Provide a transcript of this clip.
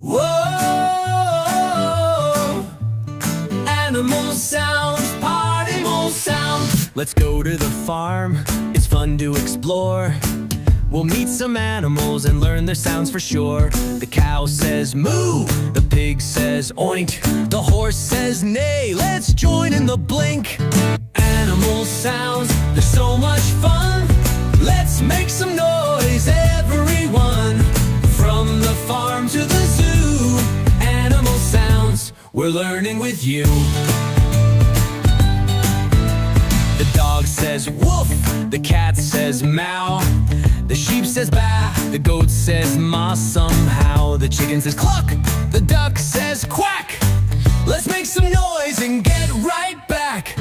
Whoa! Animal sounds, party sound. Let's go to the farm, it's fun to explore. We'll meet some animals and learn their sounds for sure. The cow says moo, the pig says oink, the horse says neigh. Let's join in the blink. Animal sounds, they're so much fun. Let's make some noise, everyone. From the farm to the zoo, animal sounds, we're learning with you. The dog says woof, the cat says meow, the sheep says baa, the goat says ma somehow. The chicken says cluck, the duck says quack. Let's make some noise and get right back.